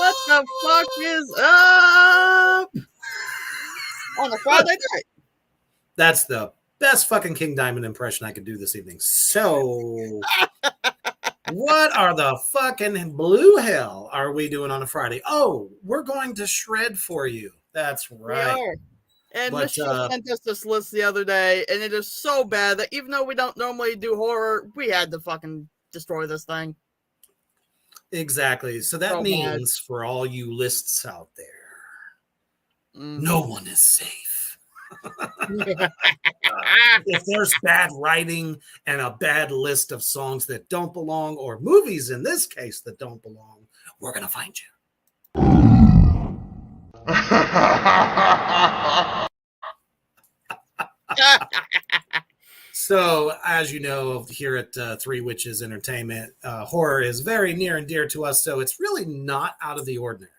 What the fuck is up on a Friday night? That's the best fucking King Diamond impression I could do this evening. So, what are the fucking blue hell are we doing on a Friday? Oh, we're going to shred for you. That's We right. are. And But, Michelle sent us this list the other day, and it is so bad that even though we don't normally do horror, we had to fucking destroy this thing. Exactly. So that So means for all you lists out there, no one is safe. If there's bad writing and a bad list of songs that don't belong, or movies in this case that don't belong, we're going to find you. So, as you know, here at Three Witches Entertainment, horror is very near and dear to us. So it's really not out of the ordinary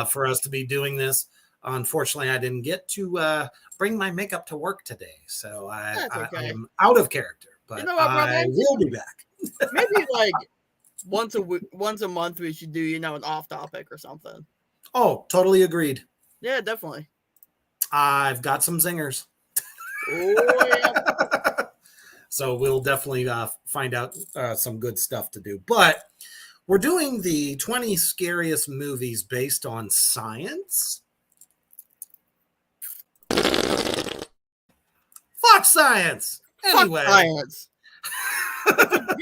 for us to be doing this. Unfortunately, I didn't get to bring my makeup to work today, so I am out of character. But I will be back. Maybe like once a month we should do an off topic or something. Oh, totally agreed. Yeah, definitely. I've got some zingers. Oh yeah. So we'll definitely find out some good stuff to do. But we're doing the 20 scariest movies based on science. Fuck science. Anyway. Fuck science.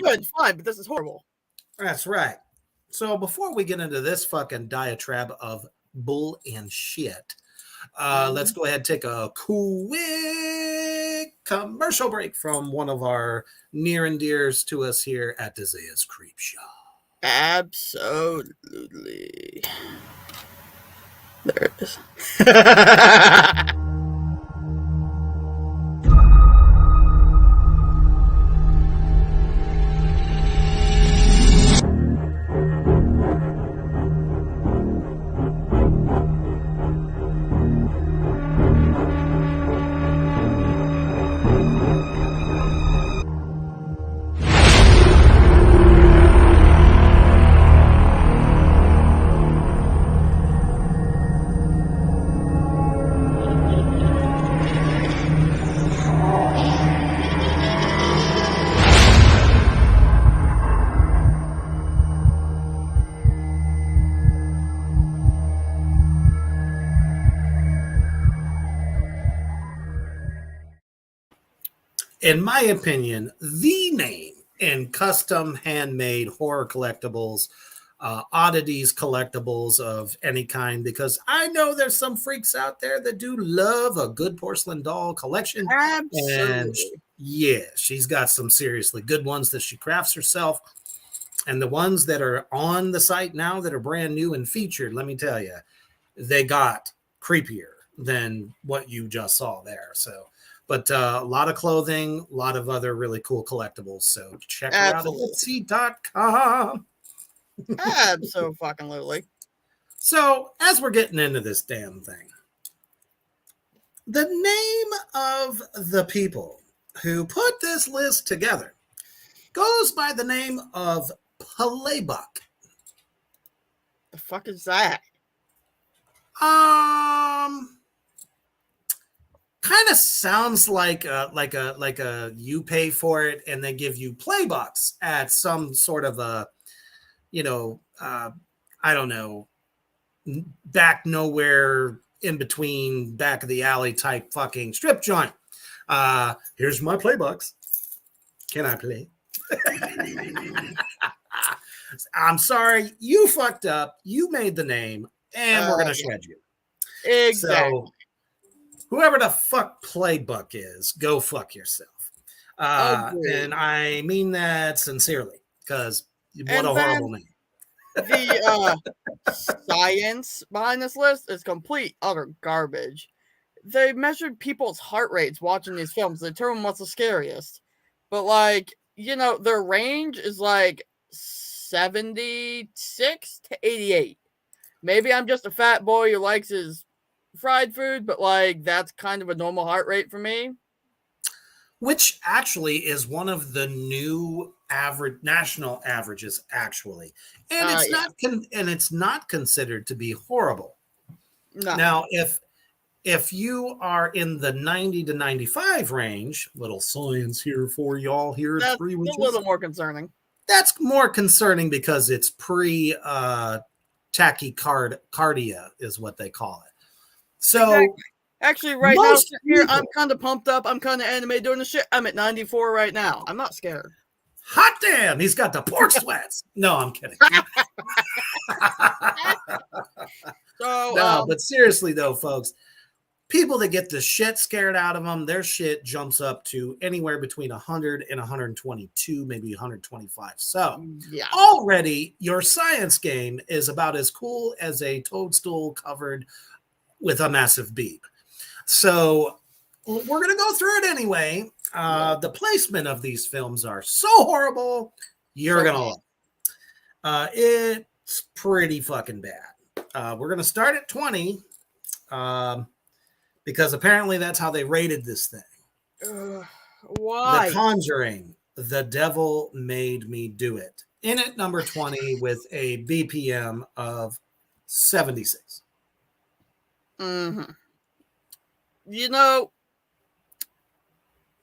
Good, fine, but this is horrible. That's right. So before we get into this fucking diatribe of bull and shit, let's go ahead and take a quick commercial break from one of our near and dears to us here at Desaia's Creep Show. Absolutely. There it is. In my opinion, the name in custom handmade horror collectibles, oddities collectibles of any kind, because I know there's some freaks out there that do love a good porcelain doll collection. Absolutely. And yeah, she's got some seriously good ones that she crafts herself. And the ones that are on the site now that are brand new and featured, let me tell you, they got creepier than what you just saw there. So, but a lot of clothing, a lot of other really cool collectibles. So check her out at Etsy.com. Absolutely. So as we're getting into this damn thing, the name of the people who put this list together goes by the name of Playbuck. The fuck is that? Kind of sounds like a you pay for it and they give you playbucks at some sort of a, I don't know, back nowhere in between, back of the alley type fucking strip joint. Here's my playbucks. Can I play? I'm sorry, you fucked up. You made the name, and we're gonna shred you. Exactly. So, whoever the fuck Playbuck is, go fuck yourself. And I mean that sincerely, because what a horrible name. The science behind this list is complete, utter garbage. They measured people's heart rates watching these films to determine what's the scariest. But, their range is 76 to 88. Maybe I'm just a fat boy who likes his fried food, but that's kind of a normal heart rate for me. which actually is one of the new average national averages, actually, and Yeah. it's not considered to be horrible. No. Now, if you are in the 90 to 95 range, little science here for y'all here at That's Three a Witches, little more concerning. that's more concerning because it's pre tachycardia is what they call it. So Exactly. Actually, right now, most sitting here, I'm people, kind of pumped up. I'm kind of animated doing the shit. I'm at 94 right now. I'm not scared. hot damn, he's got the pork sweats. No, I'm kidding. So, No, but seriously though, folks, people that get the shit scared out of them, their shit jumps up to anywhere between 100 and 122, maybe 125. So yeah. already your science game is about as cool as a toadstool covered with a massive beep. So we're going to go through it anyway. The placement of these films are so horrible, you're going to love it. It's pretty fucking bad. We're going to start at 20 because apparently that's how they rated this thing. The Why? Conjuring, The Devil Made Me Do It. In at number 20 with a BPM of 76. Mm-hmm. You know,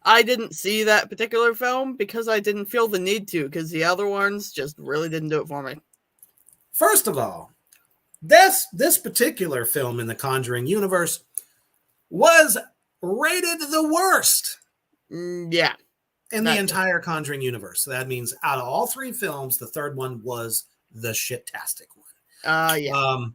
I didn't see that particular film because I didn't feel the need to, because the other ones just really didn't do it for me. First of all, this particular film in the Conjuring universe was rated the worst Yeah. in the entire Conjuring universe. So that means out of all three films, the third one was the shit-tastic one. Yeah.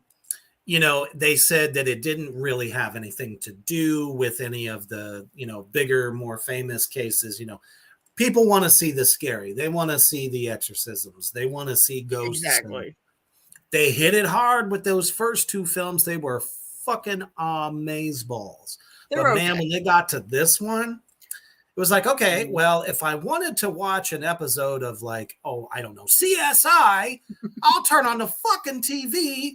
You know, they said that it didn't really have anything to do with any of the, you know, bigger, more famous cases. You know, people want to see the scary. They want to see the exorcisms. They want to see ghosts. Exactly. They hit it hard with those first two films. They were fucking amazeballs. But man, when they got to this one, it was like, okay, well, if I wanted to watch an episode of like, oh, I don't know, CSI, I'll turn on the fucking TV,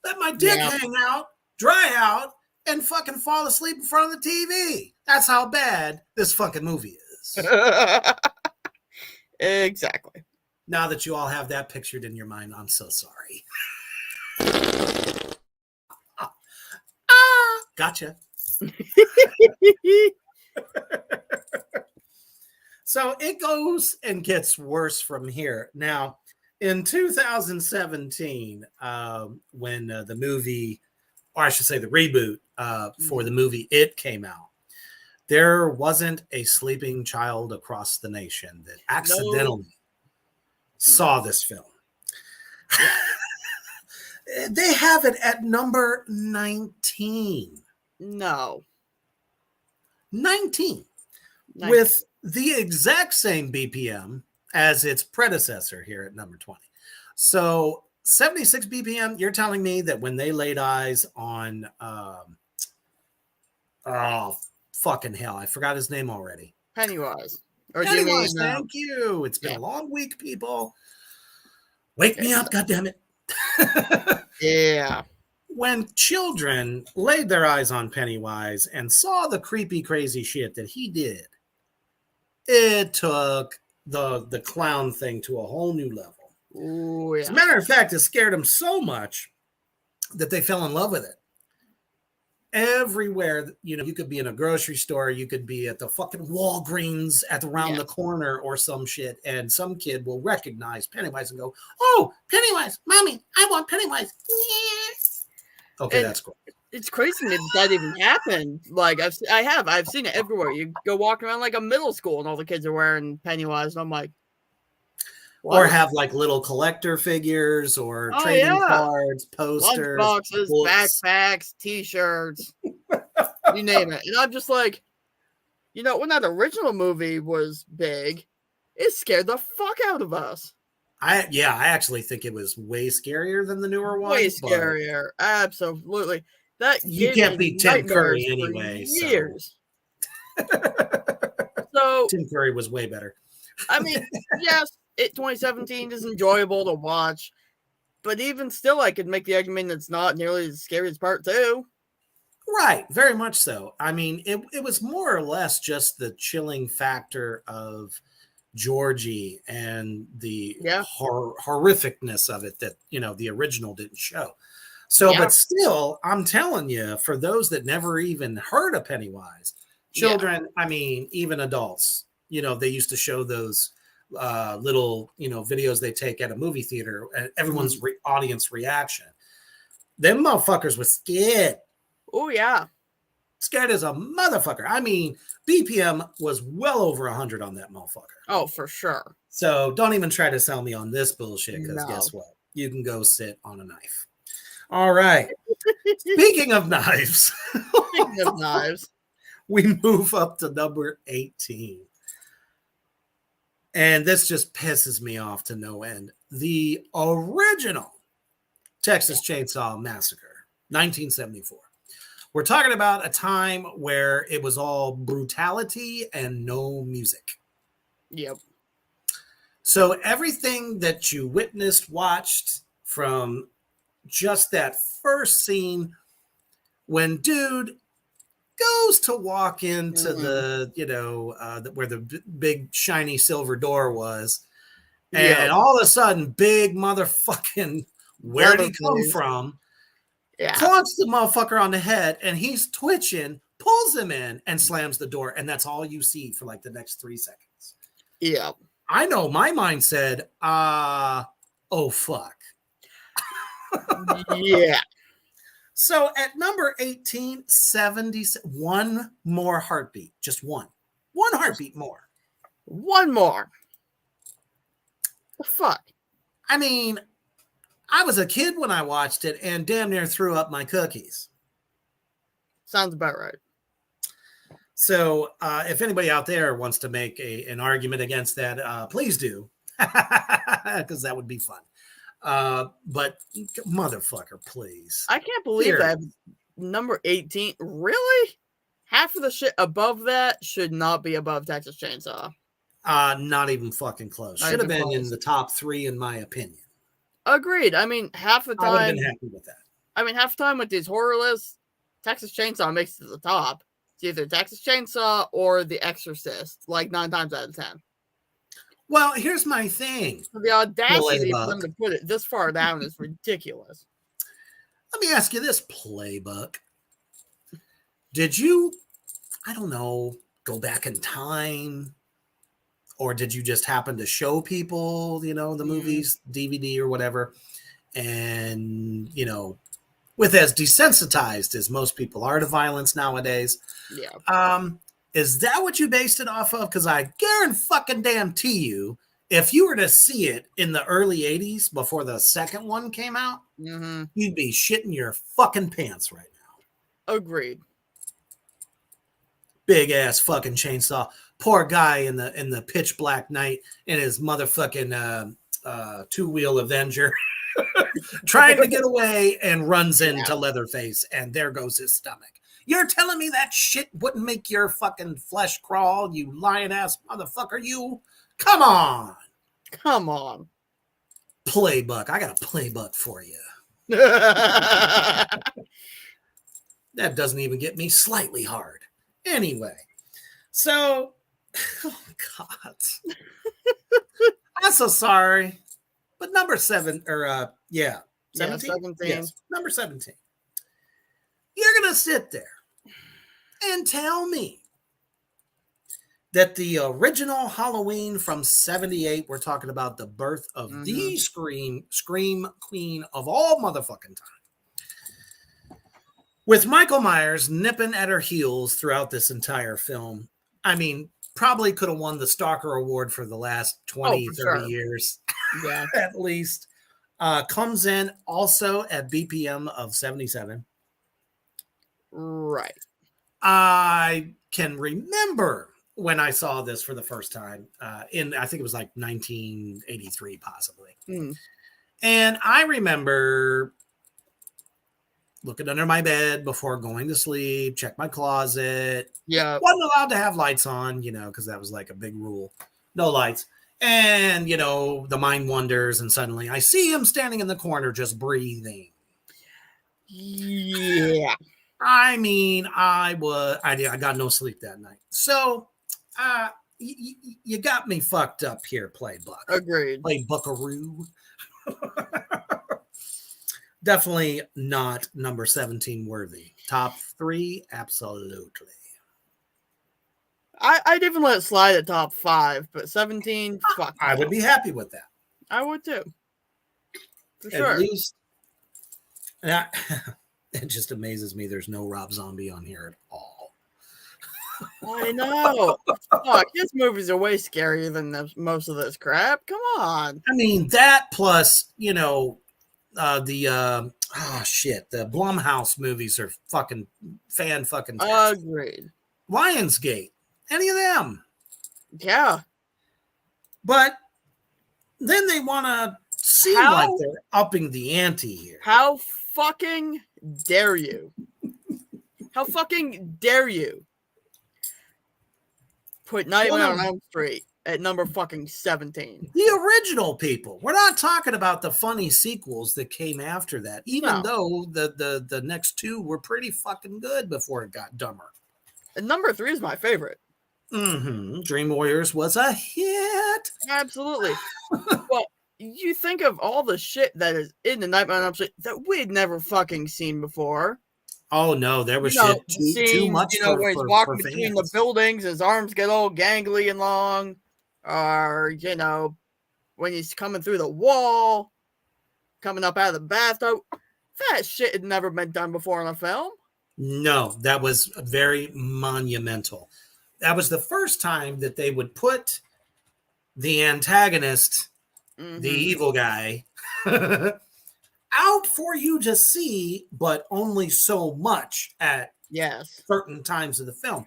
let my dick hang out, dry out, and fucking fall asleep in front of the TV. That's how bad this fucking movie is. Exactly. Now that you all have that pictured in your mind, I'm so sorry. Gotcha. So it goes and gets worse from here. Now, in 2017, when the movie, or I should say the reboot for the movie It came out, there wasn't a sleeping child across the nation that accidentally saw this film. They have it at number 19. No. 19. With the exact same BPM as its predecessor here at number 20. So 76 BPM, you're telling me that when they laid eyes on, oh, fucking hell, I forgot his name already. Pennywise. Pennywise, thank you. It's been a long week, people. Wake me up, goddammit. Yeah. When children laid their eyes on Pennywise and saw the creepy, crazy shit that he did, it took the clown thing to a whole new level. Ooh, yeah. As a matter of fact, it scared them so much that they fell in love with it. Everywhere, you know, you could be in a grocery store, you could be at the fucking Walgreens around the corner or some shit, and some kid will recognize Pennywise and go, "Oh, Pennywise, mommy, I want Pennywise." Yes. Okay, and that's cool. It's crazy to me that even happened. Like I've seen it everywhere. You go walking around like a middle school, and all the kids are wearing Pennywise, and I'm like, what? Or have like little collector figures or trading cards, posters, lunchboxes, backpacks, T-shirts, you name it. And I'm just like, you know, when that original movie was big, it scared the fuck out of us. I actually think it was way scarier than the newer one. Way scarier, absolutely. That you can't beat Tim Curry anyway. Years. So Tim Curry was way better. I mean, yes, 2017 is enjoyable to watch, but even still, I could make the argument it's not nearly as scary as part 2. Right, very much so. I mean, it was more or less just the chilling factor of Georgie and the Yeah. horrificness of it that, the original didn't show. So, Yeah. but still, I'm telling you, for those that never even heard of Pennywise, Yeah. children, I mean, even adults, they used to show those little, videos they take at a movie theater, and everyone's Mhm. audience reaction. Them motherfuckers were scared. Oh, yeah. Scared as a motherfucker. I mean, BPM was well over 100 on that motherfucker. Oh, for sure. So don't even try to sell me on this bullshit, because No. guess what? You can go sit on a knife. All right. Speaking of knives, Speaking of knives. we move up to number 18. And this just pisses me off to no end. The original Texas Chainsaw Massacre, 1974. We're talking about a time where it was all brutality and no music. Yep. So everything that you witnessed, watched, from just that first scene when dude goes to walk into Mhm. where the big shiny silver door was, and Yep. all of a sudden, big motherfucking, where'd he come Leatherface. from? Yeah. Clunks the motherfucker on the head, and he's twitching, pulls him in, and slams the door, and that's all you see for like the next 3 seconds. Yep. I know my mind said, oh fuck. Yeah. So at number 18, 70, one more heartbeat, just one heartbeat more. One more. The fuck? I mean, I was a kid when I watched it and damn near threw up my cookies. Sounds about right. So if anybody out there wants to make an argument against that, please do, because that would be fun. But motherfucker, please. I can't believe that number 18. Really? Half of the shit above that should not be above Texas Chainsaw. Not even fucking close. Should have been in the top 3, in my opinion. Agreed. I mean, half the time, I would have been happy with that. I mean, half the time with these horror lists, Texas Chainsaw makes it to the top. It's either Texas Chainsaw or The Exorcist, like 9 times out of 10. Well, here's my thing. The audacity for Playbuck. them to put it this far down is ridiculous. Let me ask you this, Playbuck. Did you, I don't know, go back in time? Or did you just happen to show people, the movies, DVD or whatever? And, with as desensitized as most people are to violence nowadays, is that what you based it off of? Because I guarantee you, if you were to see it in the early 80s before the second one came out, you'd be shitting your fucking pants right now. Agreed. Big ass fucking chainsaw. Poor guy in the pitch black night in his motherfucking two-wheel Avenger. Trying to get away and runs into Leatherface, and there goes his stomach. You're telling me that shit wouldn't make your fucking flesh crawl, you lion-ass motherfucker, you? Come on. Come on. Playbuck. I got a playbuck for you. That doesn't even get me slightly hard. Anyway, so, oh God. I'm so sorry. But number 7, or 17? 17. Yes, number 17. You're going to sit there and tell me that the original Halloween from 78, we're talking about the birth of the scream queen of all motherfucking time, with Michael Myers nipping at her heels throughout this entire film. I mean, probably could have won the Stalker Award for the last 20, 30 years. Yeah. At least. Comes in also at BPM of 77. Right. I can remember when I saw this for the first time I think it was like 1983, possibly. And I remember looking under my bed before going to sleep, check my closet. Yeah. Wasn't allowed to have lights on, because that was like a big rule. No lights. And, the mind wanders, and suddenly I see him standing in the corner just breathing. Yeah. I mean, I got no sleep that night. So, you got me fucked up here, Agreed. play Buckaroo. Definitely not number 17 worthy. Top 3, absolutely. I'd even let it slide at top 5, but 17, fuck I would no. be happy with that. I would too. For At sure. least, yeah, it just amazes me there's no Rob Zombie on here at all. I know. Fuck, his movies are way scarier than most of this crap. Come on. I mean, that plus, the Blumhouse movies are fucking fan-fucking-tastic. Agreed. Lionsgate, any of them. Yeah. But then they want to seem like How they're upping the ante here. how fucking dare you? How fucking dare you put Nightmare on Elm Street at number fucking 17? The original people. We're not talking about the funny sequels that came after that, even No. though the next two were pretty fucking good before it got dumber. And number 3 is my favorite. Dream Warriors was a hit. Absolutely. But you think of all the shit that is in the Nightmare on Elm Street that we'd never fucking seen before. Oh no, there was shit too much for where he's for walking between the fans. buildings, his arms get all gangly and long, or when he's coming through the wall, coming up out of the bathtub. That shit had never been done before in a film. No, that was very monumental. That was the first time that they would put the antagonist, the evil guy, out for you to see, but only so much at certain times of the film.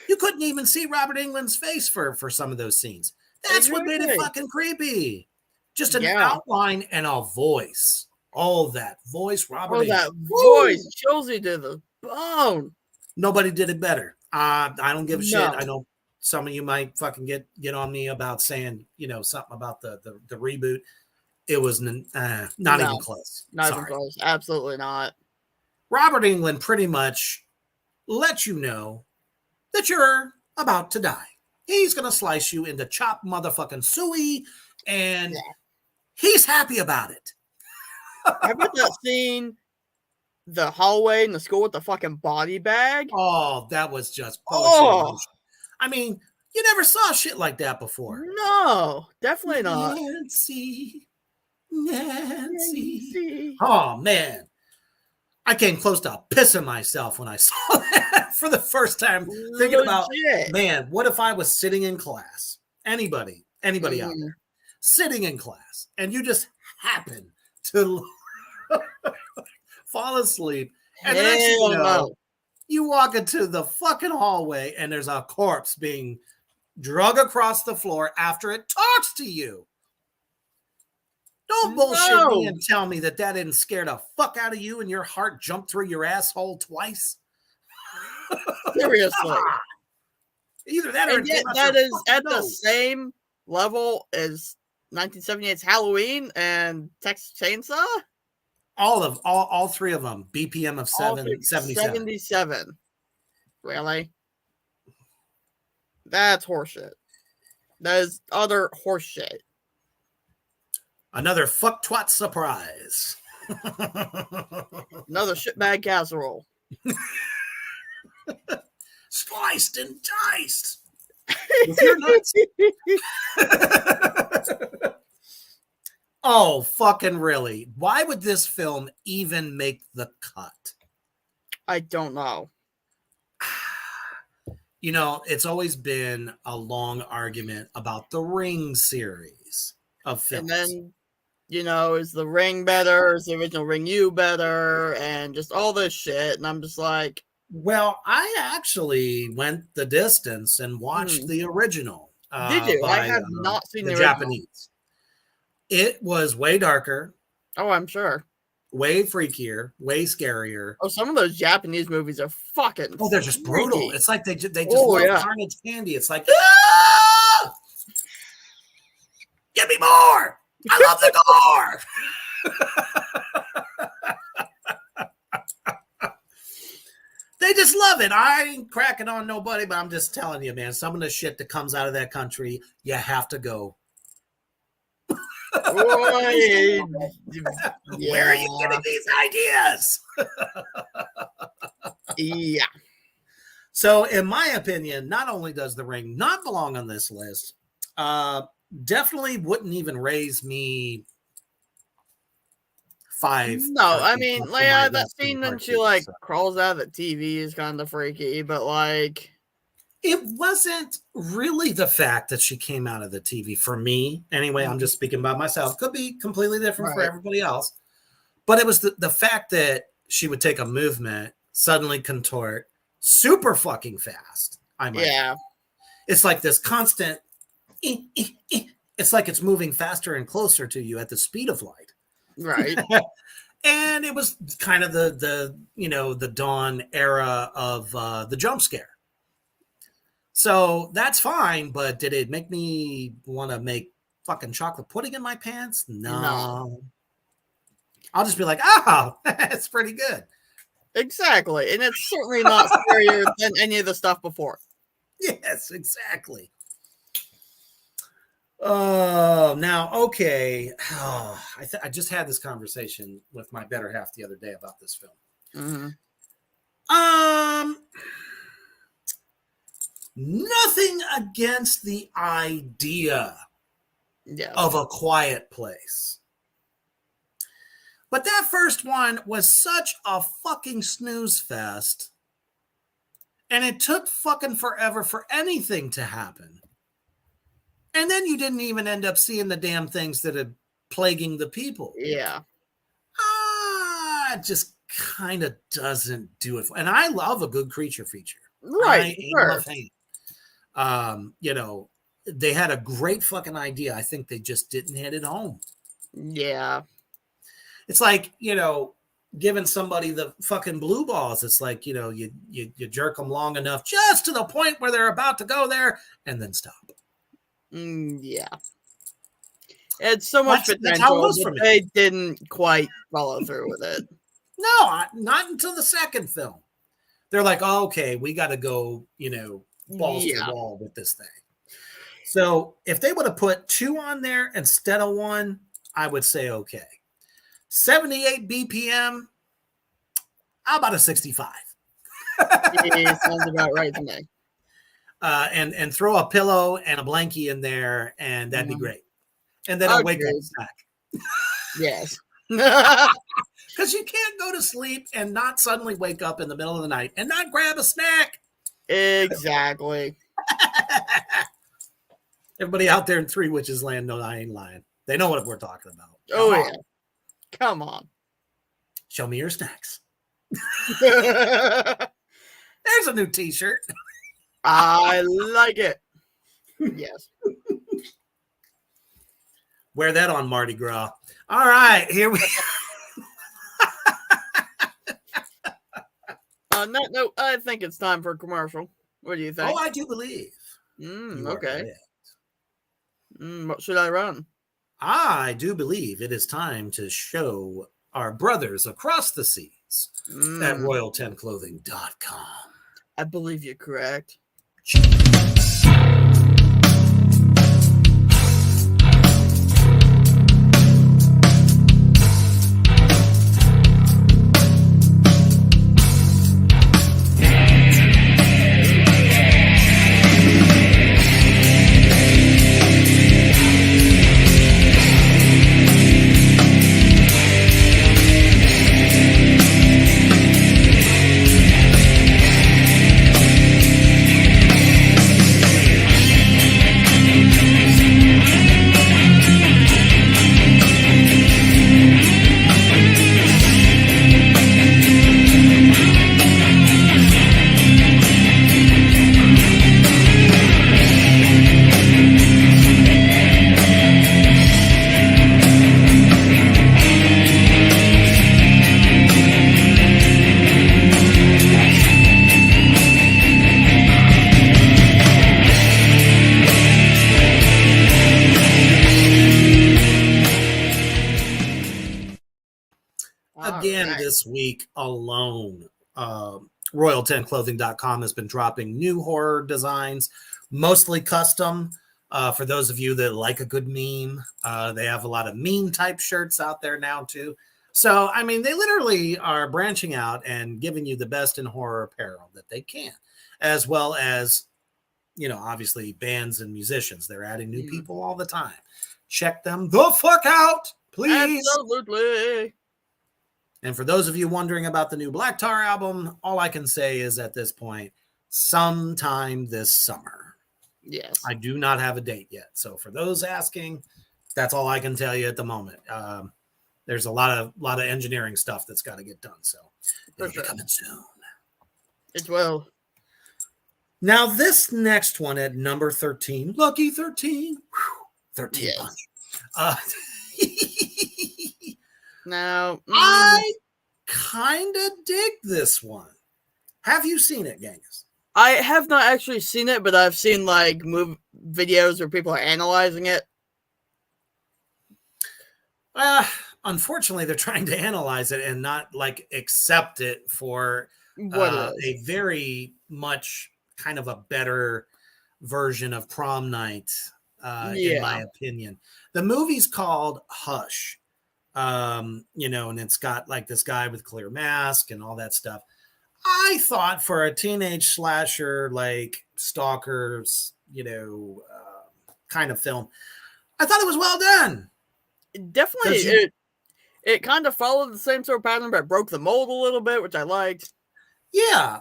You couldn't even see Robert Englund's face for some of those scenes. That's what made it fucking creepy. Just an outline and a voice. All that voice, Robert Englund. That voice chills you to the bone. Nobody did it better. I don't give a shit. I know some of you might fucking get on me about saying, something about the reboot. It was not even close. Not even close. Absolutely not. Robert Englund pretty much let you know that you're about to die. He's going to slice you into chopped motherfucking suey, and he's happy about it. How about that scene, the hallway in the school with the fucking body bag? Oh, that was just poetry. I mean, you never saw shit like that before. No, definitely not. Nancy. Oh, man. I came close to pissing myself when I saw that for the first time, thinking about, man, what if I was sitting in class? Anybody out there, sitting in class, and you just happen to fall asleep, and the next thing you know, you walk into the fucking hallway, and there's a corpse being drug across the floor after it talks to you. Don't bullshit me and tell me that didn't scare the fuck out of you and your heart jumped through your asshole twice. Seriously. Either that or that is at the same level as 1978's Halloween and Texas Chainsaw? All three of them. BPM of 77. Really? That's horseshit. That is utter horseshit. Another fuck twat surprise. Another shitbag casserole. Sliced and diced. With your nuts. Oh, fucking really. Why would this film even make the cut? I don't know. It's always been a long argument about the Ring series of films. And then, is the Ring better? Is the original Ring U better? And just all this shit. And I'm just like... Well, I actually went the distance and watched the original. Did you? I have not seen the Japanese. It was way darker. Oh, I'm sure. Way freakier, way scarier. Oh, some of those Japanese movies are fucking... Oh, they're just brutal. It's like they just love carnage candy. It's like, give me more. I love the gore. they just love it. I ain't cracking on nobody, but I'm just telling you, man, some of the shit that comes out of that country, you have to go. Boy, Where are you getting these ideas? Yeah. So, in my opinion, not only does The Ring not belong on this list, definitely wouldn't even raise me 5. No, I mean, like, that scene when she, like, so. crawls out of the TV is kind of freaky, but, like... It wasn't really the fact that she came out of the TV for me. Anyway, I'm just speaking about myself. Could be completely different for everybody else. But it was the fact that she would take a movement, suddenly contort, super fucking fast. Yeah. It's like this constant, it's like it's moving faster and closer to you at the speed of light. Right. And it was kind of the dawn era of the jump scare. So that's fine, but did it make me want to make fucking chocolate pudding in my pants? No. I'll just be like, oh, that's pretty good. Exactly. And it's certainly not scarier than any of the stuff before. Yes, exactly. Oh, now, okay. Oh, I just had this conversation with my better half the other day about this film. Mm-hmm. Nothing against the idea of A Quiet Place. But that first one was such a fucking snooze fest. And it took fucking forever for anything to happen. And then you didn't even end up seeing the damn things that are plaguing the people. Yeah. It just kind of doesn't do it. And I love a good creature feature. Right. I'm a fan. They had a great fucking idea. I think they just didn't hit it home. Yeah. It's like, giving somebody the fucking blue balls. It's like, you jerk them long enough just to the point where they're about to go there and then stop. Yeah. It's so much potential, but they didn't quite follow through with it. No, not until the second film. They're like, oh, okay, we got to go, balls to the wall with this thing. So if they would have put 2 on there instead of 1, I would say okay. 78 BPM, how about a 65? Yeah, sounds about right to me. And throw a pillow and a blankie in there, and that'd be great. And then I'll wake up snack. Yes. Because you can't go to sleep and not suddenly wake up in the middle of the night and not grab a snack. Exactly. Everybody out there in Three Witches Land, no, I ain't lying. They know what we're talking about. Come on. Show me your snacks. There's a new t-shirt. I like it. Yes. Wear that on Mardi Gras. All right, here we On that note, I think it's time for a commercial. What do you think? Oh, I do believe. Okay. What should I run? I do believe it is time to show our brothers across the seas at royal10clothing.com. I believe you're correct. Again, this week alone, Royal10clothing.com has been dropping new horror designs, mostly custom. For those of you that like a good meme, they have a lot of meme type shirts out there now too. So, I mean, they literally are branching out and giving you the best in horror apparel that they can, as well as, obviously bands and musicians. They're adding new people all the time. Check them the fuck out, please. Absolutely. And for those of you wondering about the new Black Tar album, all I can say is at this point, sometime this summer. Yes. I do not have a date yet. So for those asking, that's all I can tell you at the moment. There's a lot of engineering stuff that's got to get done. So it'll be coming soon. It will. Now, this next one at number 13, lucky 13, 13 Yes. punch. Now, I kind of dig this one. Have you seen it, Gangis? I have not actually seen it, but I've seen like videos where people are analyzing it. Unfortunately, they're trying to analyze it and not like accept it for a very much kind of a better version of Prom Night, in my opinion. The movie's called Hush, and it's got like this guy with clear mask and all that stuff. I thought for a teenage slasher, like stalkers, kind of film, I thought it was well done. Definitely, it kind of followed the same sort of pattern, but broke the mold a little bit, which I liked. Yeah,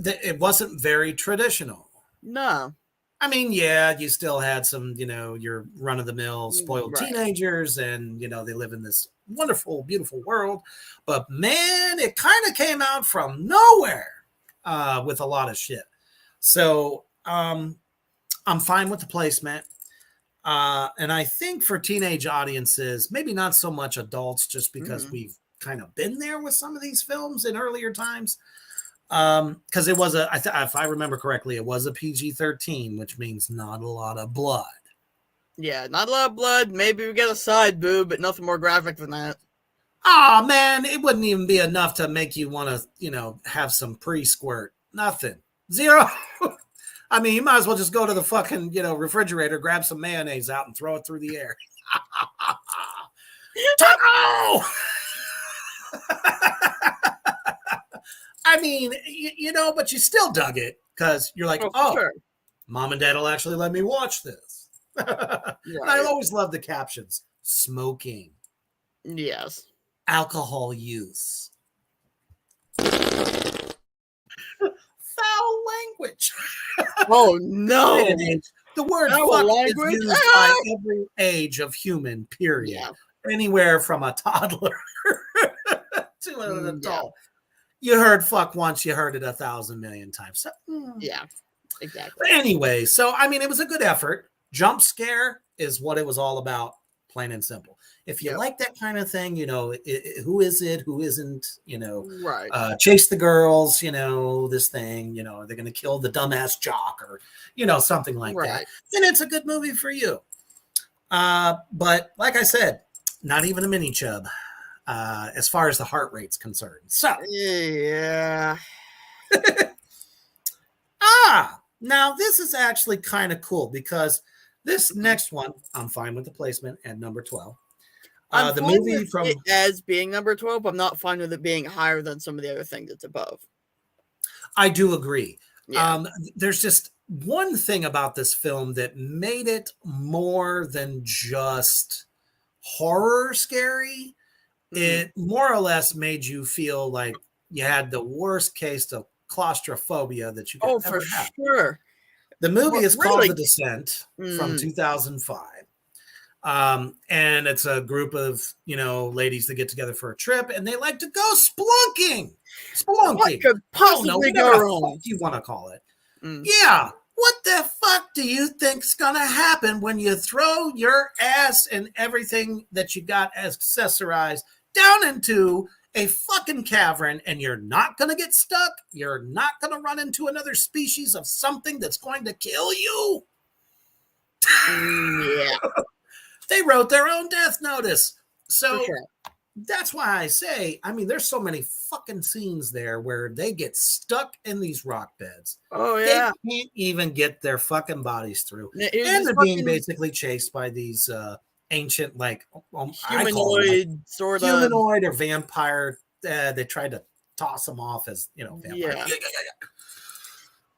it wasn't very traditional. No. I mean, yeah, you still had some, your run-of-the-mill spoiled teenagers, and, they live in this wonderful, beautiful world. But, man, it kind of came out from nowhere with a lot of shit. So, I'm fine with the placement. And I think for teenage audiences, maybe not so much adults, just because we've kind of been there with some of these films in earlier times. Because it was if I remember correctly, it was a PG-13, which means not a lot of blood. Yeah, not a lot of blood. Maybe we get a side boob, but nothing more graphic than that. Oh, man, it wouldn't even be enough to make you want to, have some pre-squirt. Nothing. Zero. I mean, you might as well just go to the fucking, refrigerator, grab some mayonnaise out and throw it through the air. Taco! I mean, but you still dug it because you're like, sure. Mom and Dad will actually let me watch this. Right. I always love the captions. Smoking. Yes. Alcohol use. Foul language. Oh, no. The word fuck is used by every age of human, period. Yeah. Anywhere from a toddler to an adult. You heard fuck once, you heard it 1,000 million times. So, yeah, exactly. But anyway, so, I mean, it was a good effort. Jump scare is what it was all about, plain and simple. If you like that kind of thing, who is it, who isn't, chase the girls, this thing, they're going to kill the dumbass jock or, something like that. Then it's a good movie for you. But like I said, not even a mini chub. As far as the heart rate's concerned. So, yeah. Now this is actually kind of cool because this next one, I'm fine with the placement at number 12. I'm the movie with it as being number 12. I'm not fine with it being higher than some of the other things that's above. I do agree. Yeah. There's just one thing about this film that made it more than just horror scary. It more or less made you feel like you had the worst case of claustrophobia that you could ever have. Oh, for sure. The movie is called The Descent from 2005. And it's a group of, ladies that get together for a trip and they like to go splunking. What could possibly go wrong? You want to call it. Yeah. What the fuck do you think's going to happen when you throw your ass and everything that you got accessorized down into a fucking cavern and you're not going to get stuck? You're not going to run into another species of something that's going to kill you? Yeah. They wrote their own death notice. So that's why I say, I mean, there's so many fucking scenes there where they get stuck in these rock beds. Oh They yeah. can't even get their fucking bodies through. It was And this they're being fucking basically chased by these ancient, like, I call them like humanoid sort of. humanoid or vampire. They tried to toss them off as, vampire. Yeah.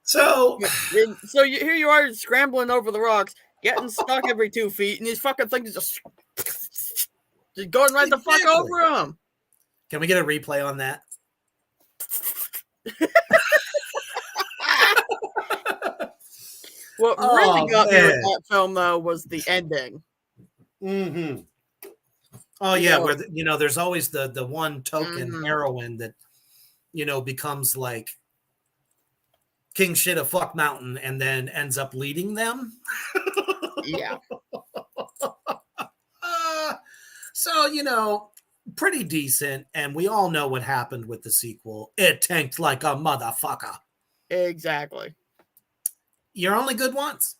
So, So here you are scrambling over the rocks, getting stuck every 2 feet, and these fucking things just going right the fuck exactly. over them. Can we get a replay on that? What really got me with that film, though, was the ending. Mm-hmm. Oh yeah, where there's always the one token heroine that becomes like king shit of fuck mountain and then ends up leading them. Yeah. So pretty decent, and we all know what happened with the sequel. It tanked like a motherfucker. Exactly. You're only good once.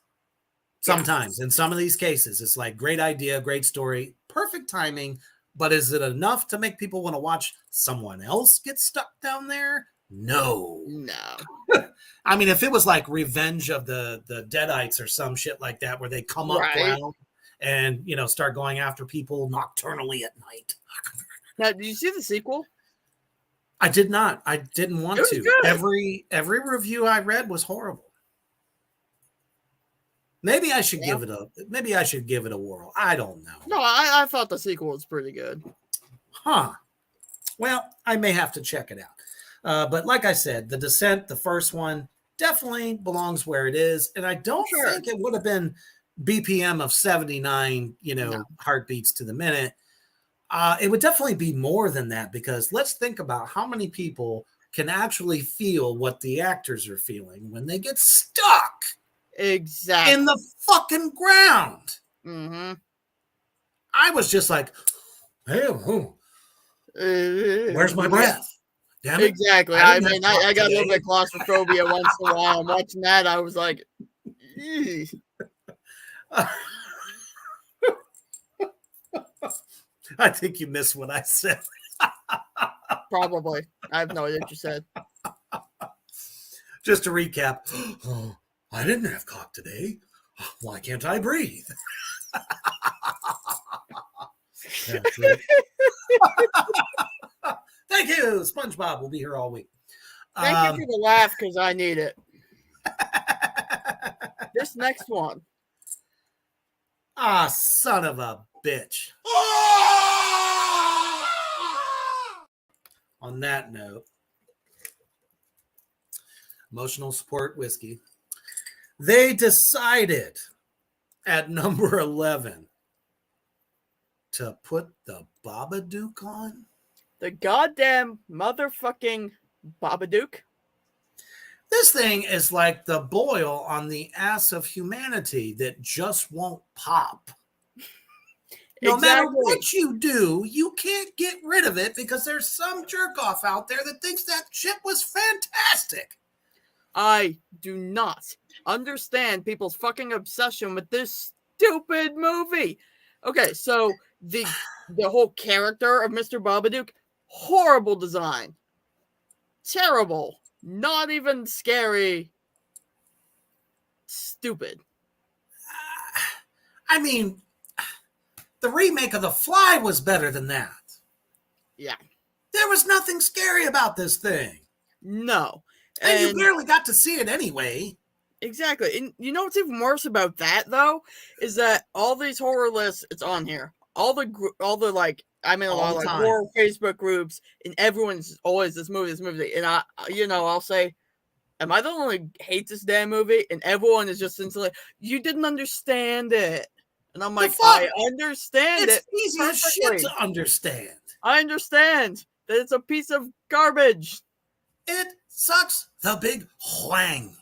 Sometimes, in some of these cases, it's like great idea, great story, perfect timing, but is it enough to make people want to watch someone else get stuck down there? No. I mean, if it was like Revenge of the Deadites or some shit like that, where they come up ground and start going after people nocturnally at night. Now, did you see the sequel? I did not. I didn't want to. Good. Every review I read was horrible. Maybe I should give it a whirl. I don't know. No, I thought the sequel was pretty good. Huh. Well, I may have to check it out. But like I said, The Descent, the first one, definitely belongs where it is. And I don't think it would have been BPM of 79, heartbeats to the minute. It would definitely be more than that, because let's think about how many people can actually feel what the actors are feeling when they get stuck. Exactly. In the fucking ground. Mm-hmm. I was just like, hey, where's my breath? Damn it. Exactly. I mean, I got a little bit claustrophobia once in a while. I'm watching that. I was like, I think you missed what I said. Probably. I have no idea what you said. Just to recap. I didn't have cock today. Why can't I breathe? That's it. Thank you. SpongeBob will be here all week. Thank you for the laugh, because I need it. This next one. Ah, son of a bitch. On that note, Emotional Support Whiskey. They decided at number 11 to put the Babadook on. The goddamn motherfucking Babadook. This thing is like the boil on the ass of humanity that just won't pop. No matter what you do, you can't get rid of it, because there's some jerk off out there that thinks that shit was fantastic. I do not understand people's fucking obsession with this stupid movie. Okay, so the whole character of Mr. Babadook, horrible design. Terrible. Not even scary. Stupid. I mean, the remake of The Fly was better than that. Yeah. There was nothing scary about this thing. No. And you barely got to see it anyway. Exactly. And you know what's even worse about that, though, is that all these horror lists, it's on here. All the like, I'm in a lot of like horror Facebook groups, and everyone's always this movie. And I'll say, am I the one who hates this damn movie? And everyone is just instantly, you didn't understand it. And I'm like, I understand it. It's easy as shit to understand. I understand that it's a piece of garbage. It sucks the big whang.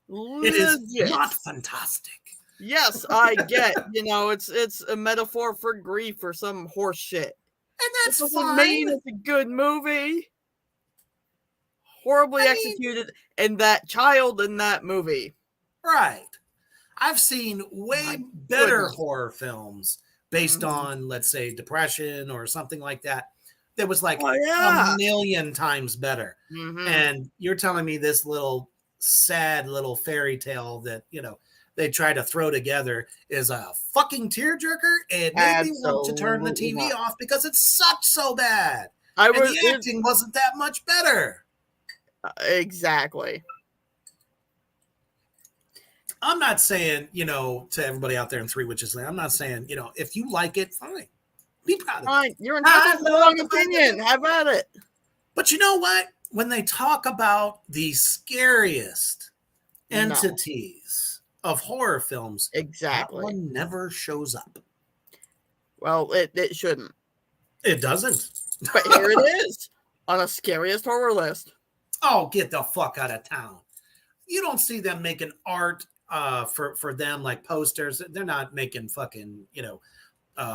It is not fantastic. Yes, I get. It's a metaphor for grief or some horse shit. And that's fine. Doesn't mean it's a good movie. Horribly executed, and that child in that movie. Right. I've seen way better horror films based on, let's say, depression or something like that, that was like Oh, a yeah. million times better. And you're telling me this little sad little fairy tale that, they try to throw together is a fucking tearjerker? It made me want to turn the Absolutely TV not. off because it sucked so bad. I And would the acting wasn't that much better. exactly. I'm not saying, to everybody out there in Three Witches Land, I'm not saying, if you like it, fine. Be proud of it. Fine, you're entitled to the wrong opinion. Have at it. But you know what? When they talk about the scariest entities of horror films, that Exactly. one never shows up. Well, it shouldn't. It doesn't. But here it is on a scariest horror list. Oh, get the fuck out of town. You don't see them making art for them, like posters. They're not making fucking,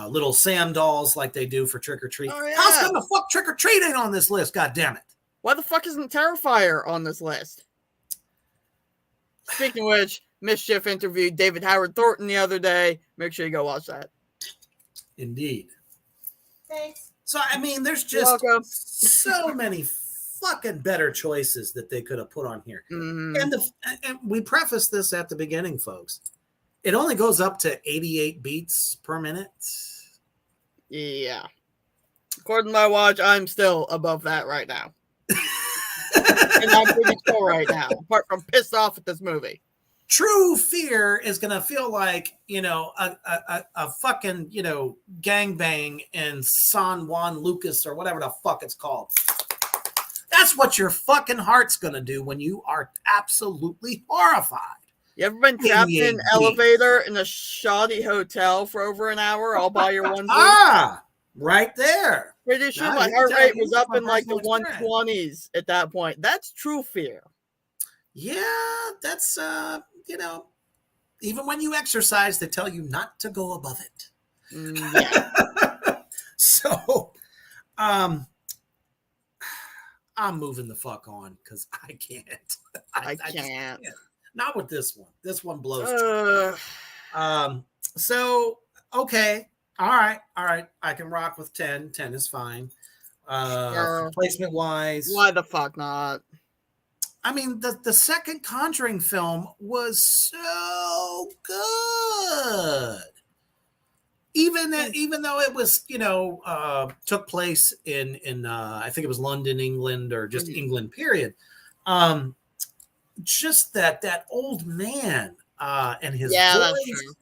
little Sam dolls like they do for Trick or Treat. Oh, yeah. How's come the fuck Trick or Treat ain't on this list? God damn it. Why the fuck isn't Terrifier on this list? Speaking of which, Mischief interviewed David Howard Thornton the other day. Make sure you go watch that. Indeed. Thanks. So, I mean, there's just so many fucking better choices that they could have put on here. And we preface this at the beginning, folks. It only goes up to 88 beats per minute. Yeah. According to my watch, I'm still above that right now. And I'm pretty cool right now, apart from pissed off at this movie. True fear is going to feel like, a fucking, gangbang in San Juan Lucas or whatever the fuck it's called. That's what your fucking heart's going to do when you are absolutely horrified. You ever been trapped in an elevator in a shoddy hotel for over an hour all by your onesie? Right there. Pretty sure my heart rate was up in like the 120s at that point. That's true fear. Yeah, that's, even when you exercise, they tell you not to go above it. Yeah. So, I'm moving the fuck on because I can't. I can't. Not with this one. This one blows. So, okay. All right. I can rock with 10. 10 is fine. Placement wise. Why the fuck not? I mean, the second Conjuring film was so good. Even though it was, took place in I think it was London, England, or just England, period. Just that old man and his voice,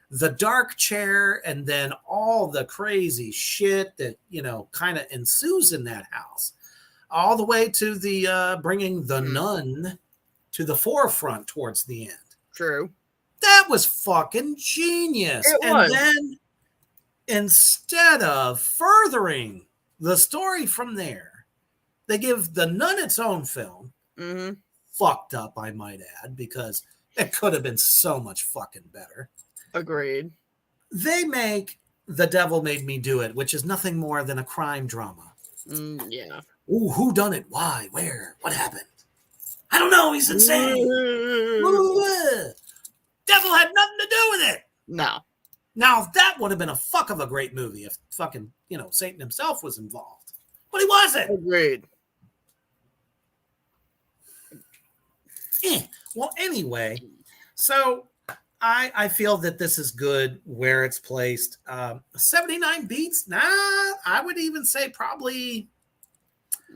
the dark chair, and then all the crazy shit that, kind of ensues in that house, all the way to the bringing the nun to the forefront towards the end. True. That was fucking genius. And then instead of furthering the story from there, they give the nun its own film. Fucked up, I might add, because it could have been so much fucking better. Agreed. They make The Devil Made Me Do It, which is nothing more than a crime drama. Yeah. Ooh, who done it? Why? Where? What happened? I don't know. He's insane. Devil had nothing to do with it. No. Now, that would have been a fuck of a great movie if fucking, Satan himself was involved. But he wasn't. Agreed. Well, anyway, so I feel that this is good where it's placed. 79 beats? Nah, I would even say probably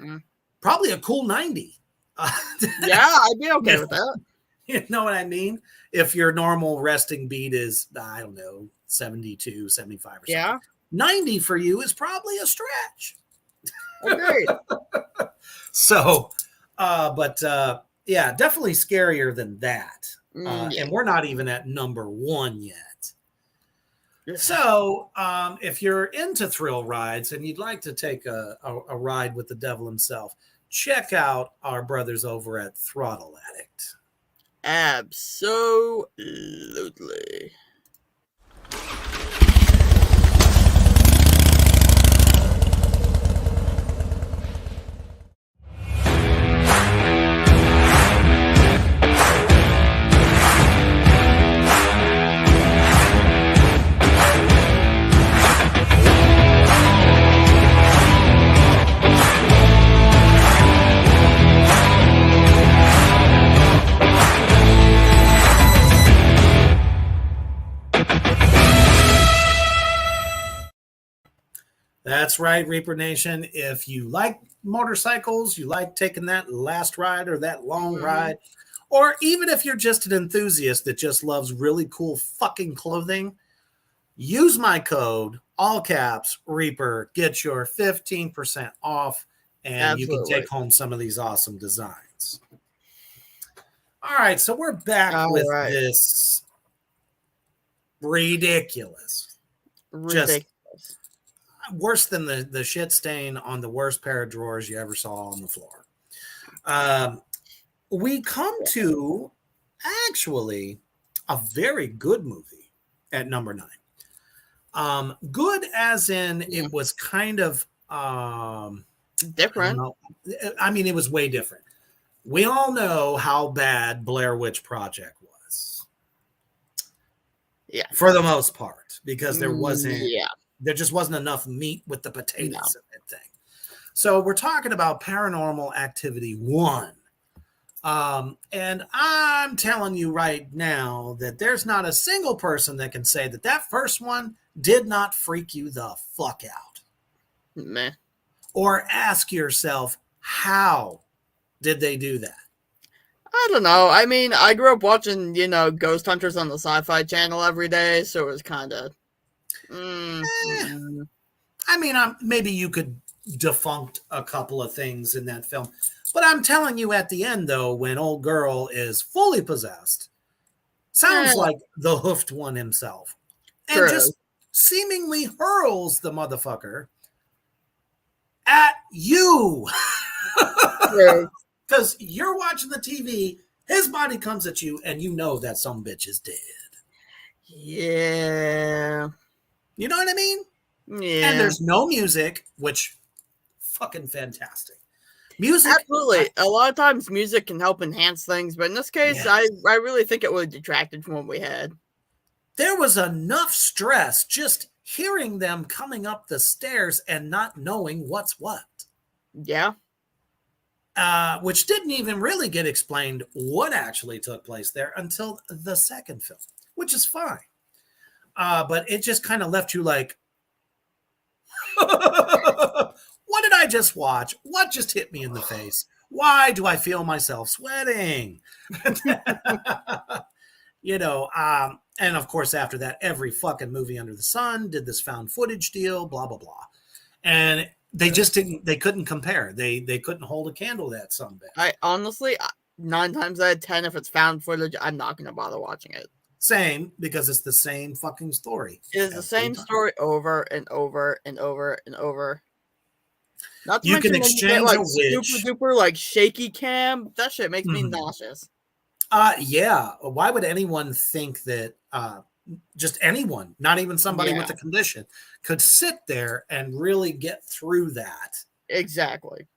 a cool 90. Yeah, I'd be okay with that. You know what I mean? If your normal resting beat is, I don't know, 72, 75 or something. Yeah. 90 for you is probably a stretch. Agreed. So, yeah, definitely scarier than that. And we're not even at number 1 yet. So, if you're into thrill rides and you'd like to take a ride with the devil himself, check out our brothers over at Throttle Addict. Absolutely. That's right, Reaper Nation. If you like motorcycles, you like taking that last ride or that long ride, or even if you're just an enthusiast that just loves really cool fucking clothing, use my code, all caps, Reaper, get your 15% off, and you can take Absolutely. home some of these awesome designs. All right, so we're back All with right. this ridiculous, just Ridiculous. worse than the shit stain on the worst pair of drawers you ever saw on the floor. We come to actually a very good movie at number 9. Good as in it was kind of I don't Different. know. I mean, it was way different. We all know how bad Blair Witch Project was. Yeah. For the most part, because there just wasn't enough meat with the potatoes in that thing. So we're talking about Paranormal Activity 1. And I'm telling you right now that there's not a single person that can say that that first one did not freak you the fuck out. Meh. Or ask yourself, how did they do that? I don't know. I mean, I grew up watching, Ghost Hunters on the Sci-Fi Channel every day, so it was kind of. I mean, maybe you could defunct a couple of things in that film, but I'm telling you, at the end, though, when old girl is fully possessed, sounds like the hoofed one himself, and just seemingly hurls the motherfucker at you. Because you're watching the TV, his body comes at you, and you know that some bitch is dead. Yeah. You know what I mean? Yeah. And there's no music, which fucking fantastic. Music. Absolutely. A lot of times music can help enhance things, but in this case, I really think it would have detracted from what we had. There was enough stress just hearing them coming up the stairs and not knowing what's what. Yeah. Which didn't even really get explained what actually took place there until the second film, which is fine. But it just kind of left you like, what did I just watch? What just hit me in the face? Why do I feel myself sweating? And of course, after that, every fucking movie under the sun did this found footage deal, blah, blah, blah. And they just they couldn't compare. They couldn't hold a candle to that some bit. I honestly, 9 times out of 10, if it's found footage, I'm not going to bother watching it. Same, because it's the same fucking story. It's the same story over and over and over and over. Not to you mention can exchange when you get, a witch. Super duper shaky cam. That shit makes me nauseous. Yeah. Why would anyone think that just anyone, not even somebody with a condition, could sit there and really get through that? Exactly.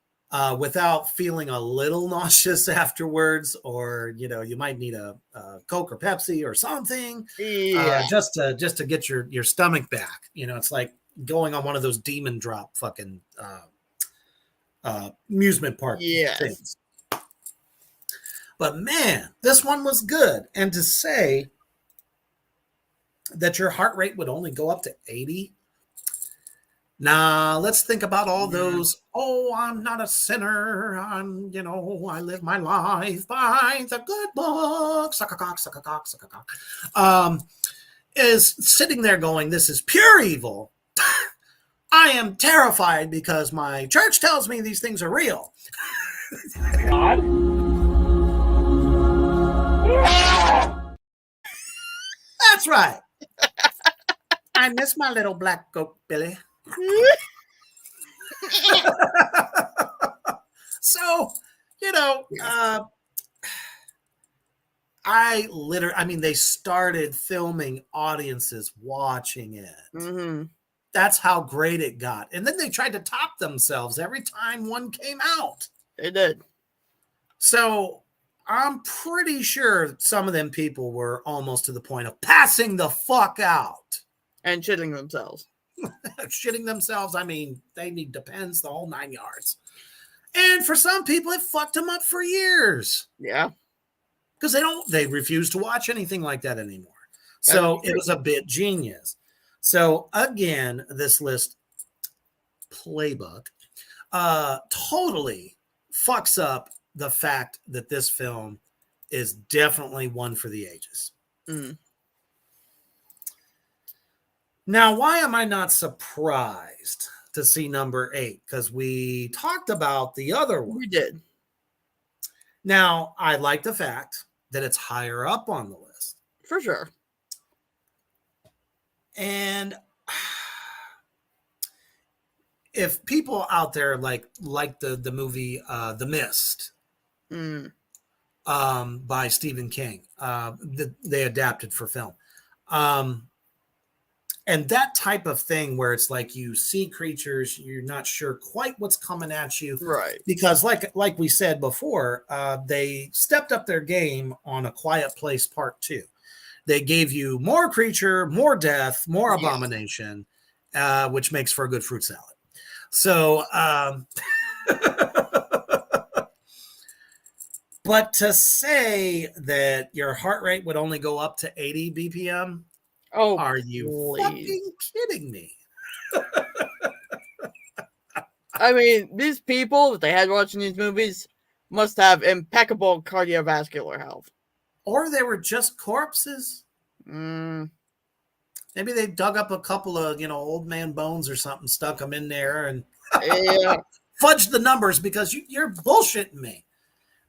Without feeling a little nauseous afterwards, or you might need a Coke or Pepsi or something, just to get your stomach back. It's like going on one of those demon drop fucking amusement park things. But man, this one was good. And to say that your heart rate would only go up to 80. Nah, let's think about all those. Oh, I'm not a sinner. I live my life by the good book. Suck a cock, suck a cock, suck a cock. Is sitting there going, this is pure evil. I am terrified because my church tells me these things are real. God? That's right. I miss my little black goat, Billy. So, they started filming audiences watching it. Mm-hmm. That's how great it got. And then they tried to top themselves every time one came out. They did. So I'm pretty sure some of them people were almost to the point of passing the fuck out. And shitting themselves. Shitting themselves. I mean, they need Depends, the whole 9 yards. And for some people, it fucked them up for years. Yeah. Because they refuse to watch anything like that anymore. So it was a bit genius. So again, this list playbook, totally fucks up the fact that this film is definitely one for the ages. Mm. Now, why am I not surprised to see number 8? Because we talked about the other one. We did. Now, I like the fact that it's higher up on the list. For sure. And if people out there like the movie The Mist, by Stephen King, they adapted for film, and that type of thing where it's like you see creatures, you're not sure quite what's coming at you, right? Because like we said before, they stepped up their game on A Quiet Place Part 2. They gave you more creature, more death, more abomination, which makes for a good fruit salad. So, but to say that your heart rate would only go up to 80 BPM, are you fucking kidding me? I mean, these people that they had watching these movies must have impeccable cardiovascular health. Or they were just corpses. Maybe they dug up a couple of, old man bones or something, stuck them in there, and fudged the numbers because you're bullshitting me.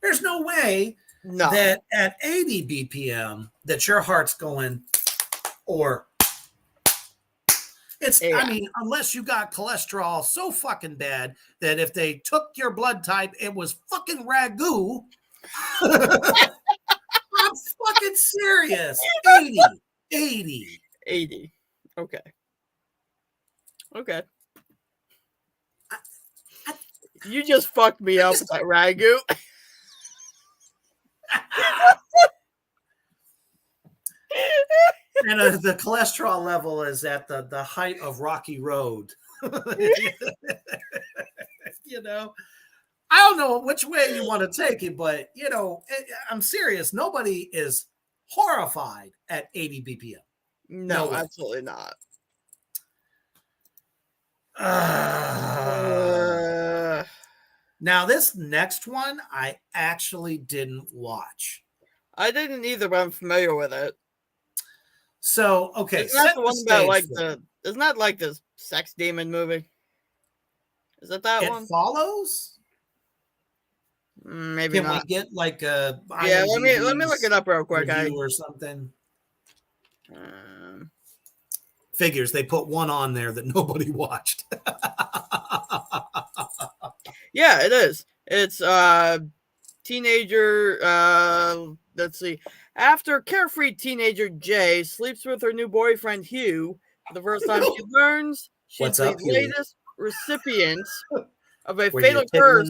There's no way that at 80 BPM that your heart's going, or it's, I mean, unless you got cholesterol so fucking bad that if they took your blood type, it was fucking ragu. I'm fucking serious. 80. Okay. You just fucked me up with that ragu. And the cholesterol level is at the height of Rocky Road. I don't know which way you want to take it, but I'm serious. Nobody is horrified at 80 BPM. No, absolutely not. Now, this next one, I actually didn't watch. I didn't either, but I'm familiar with it. So, okay. Isn't that the one about isn't that like the sex demon movie? Is that one? It Follows? Maybe not. Can we get like a let me look it up real quick. Or something. Figures they put one on there that nobody watched. Yeah, it is. It's teenager. Let's see. After carefree teenager Jay sleeps with her new boyfriend Hugh for the first time, she learns she's the latest recipient of a fatal curse.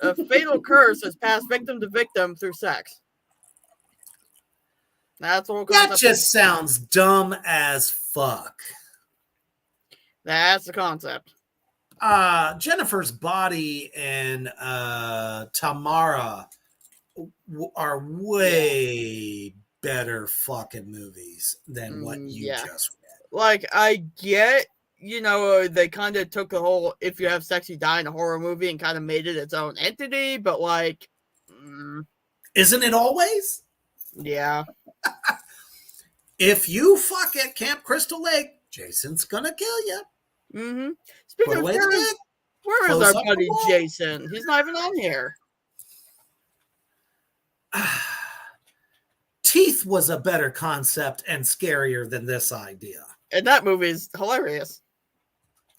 A fatal curse has passed victim to victim through sex. That's what that just sounds dumb as fuck. That's the concept. Jennifer's Body and Tamara are way better fucking movies than what you just read. Like, I get, they kind of took the whole if you have sex, you die in a horror movie and kind of made it its own entity, but like... Isn't it always? Yeah. If you fuck at Camp Crystal Lake, Jason's gonna kill you. Mm-hmm. Speaking of, where is our buddy Jason? He's not even on here. Teeth was a better concept and scarier than this idea. And that movie is hilarious.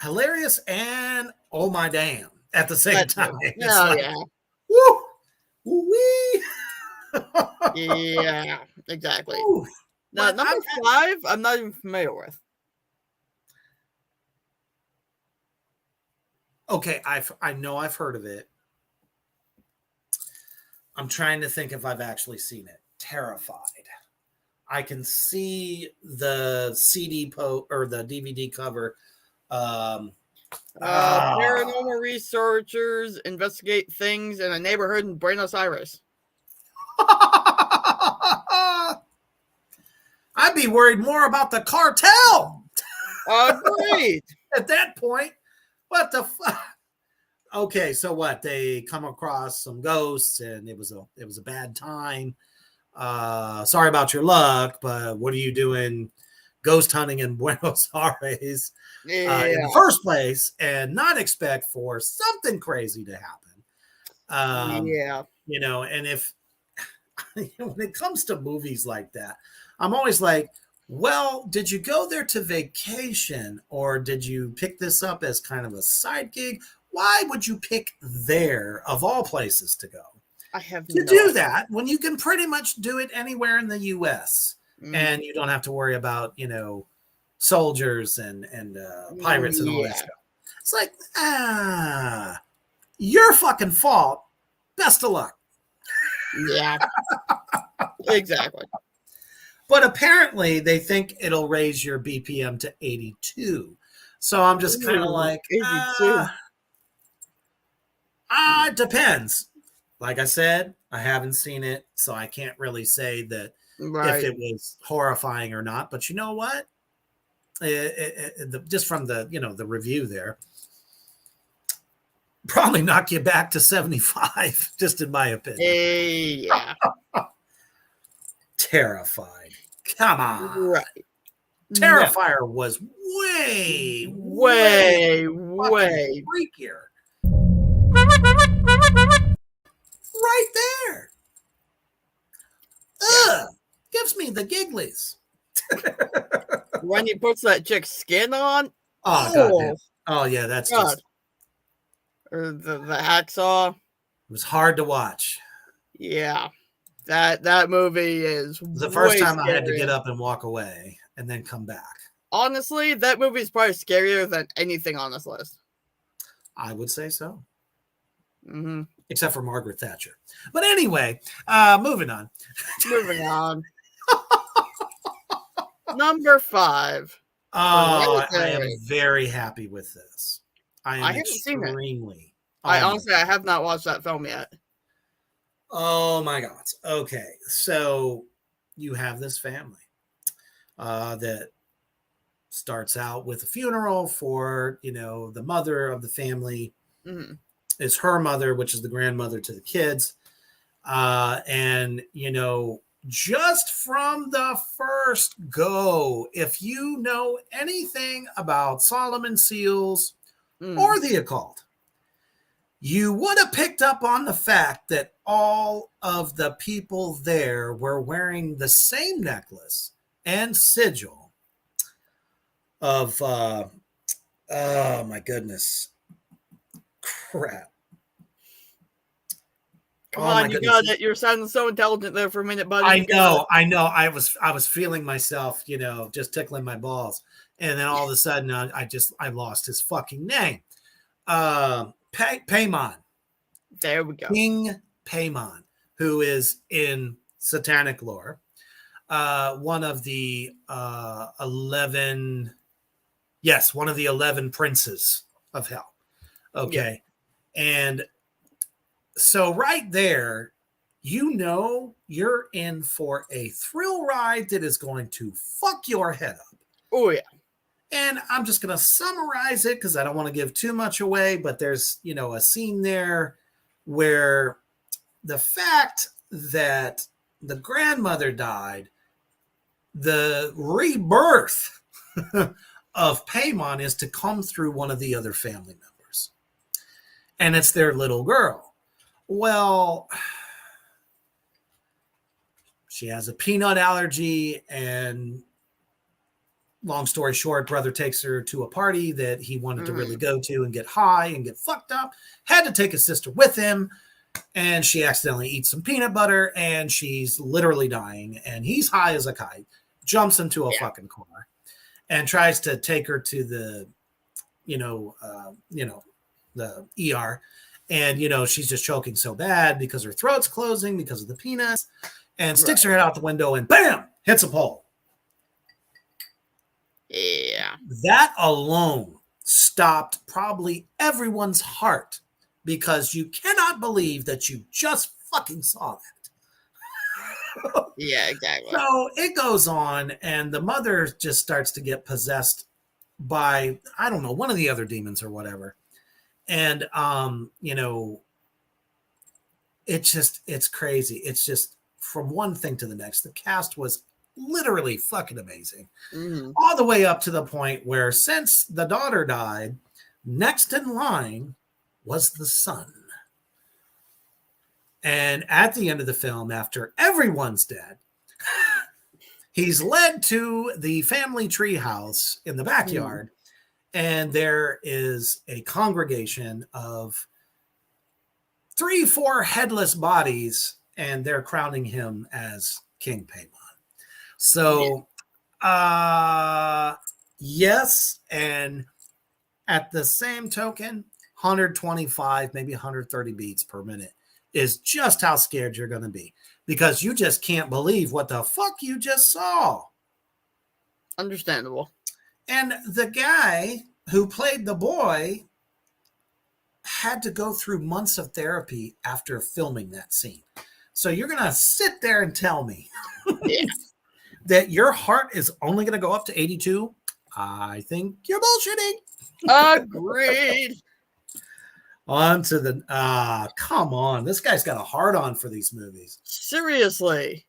Hilarious and oh my damn at the same time. Yeah. Woo! Wee! Yeah, exactly. Ooh. Now, number 5, I'm not even familiar with. Okay, I know I've heard of it. I'm trying to think if I've actually seen it. Terrified. I can see the CD or the DVD cover. Paranormal researchers investigate things in a neighborhood in Buenos Aires. I'd be worried more about the cartel. Agreed. At that point, What the fuck? Okay, so what? They come across some ghosts, and it was a bad time. Sorry about your luck, but what are you doing ghost hunting in Buenos Aires in the Yeah. first place, and not expect for something crazy to happen? Yeah. And if when it comes to movies like that, I'm always like, well, did you go there to vacation, or did you pick this up as kind of a side gig? Why would you pick there of all places to go I have to no do idea. that when you can pretty much do it anywhere in the US Mm, and you don't have to worry about, soldiers and pirates and all that yeah. stuff? It's like, your fucking fault. Best of luck. Yeah. Exactly. But apparently they think it'll raise your BPM to 82. So I'm just kind of Ooh, like, 82. it depends. Like I said, I haven't seen it, so I can't really say that if Right. it was horrifying or not. But you know what? Just from the review there, probably knock you back to 75, just in my opinion. Yeah. Terrified. Come on. Right. No. Terrifier was way, way Way, fucking way. freakier. Right there. Yeah. Ugh. Gives me the gigglies. When he puts that chick's skin on, Oh, goddamn. oh, Oh, yeah, that's God. just, Or the hacksaw. it was hard to watch. Yeah. That movie is It was the first way time I had to get scarier. up and walk away and then come back. Honestly, that movie is probably scarier than anything on this list. I would say so. Mm-hmm. Except for Margaret Thatcher. But anyway, moving on. Moving on. Number 5. Oh, I am Hereditary. very happy with this. I I am haven't seen it. extremely. I Oh my honestly, I have not watched that film yet. Oh my God. Okay. So you have this family that starts out with a funeral for, the mother of the family Mm-hmm. is her mother, which is the grandmother to the kids. And, just from the first go, if you know anything about Solomon seals Mm. or the occult, you would have picked up on the fact that all of the people there were wearing the same necklace and sigil of, oh my goodness, crap. Come Oh my on, you goodness. got it. You're sounding so intelligent there for a minute, buddy. I You got it. know, I know. I was feeling myself, just tickling my balls, and then all of a sudden, I lost his fucking name. Paimon, There we go. King Paimon, who is in satanic lore, one of the 11, yes, one of the 11 princes of hell. Okay, and so right there, you're in for a thrill ride that is going to fuck your head up. Oh yeah. And I'm just going to summarize it because I don't want to give too much away, but there's, a scene there where the fact that the grandmother died, the rebirth of Paimon is to come through one of the other family members. And it's their little girl. Well, she has a peanut allergy, and long story short, brother takes her to a party that he wanted to really go to and get high and get fucked up. Had to take his sister with him, and she accidentally eats some peanut butter, and she's literally dying. And he's high as a kite, jumps into a fucking car, and tries to take her to the, the ER. And, she's just choking so bad because her throat's closing because of the peanuts, and sticks her head out the window and bam, hits a pole. Yeah. That alone stopped probably everyone's heart because you cannot believe that you just fucking saw that. Yeah, exactly. So it goes on, and the mother just starts to get possessed by, I don't know, one of the other demons or whatever. And it's crazy. It's just from one thing to the next. The cast was literally fucking amazing. Mm-hmm. All the way up to the point where, since the daughter died, next in line was the son. And at the end of the film, after everyone's dead, he's led to the family treehouse in the backyard, and there is a congregation of 3-4 headless bodies, and they're crowning him as King Paimon. So, yes, and at the same token, 125, maybe 130 beats per minute is just how scared you're going to be, because you just can't believe what the fuck you just saw. Understandable. And the guy who played the boy had to go through months of therapy after filming that scene. So you're going to sit there and tell me that your heart is only going to go up to 82? I think you're bullshitting. Agreed. On to the come on. This guy's got a hard on for these movies. Seriously.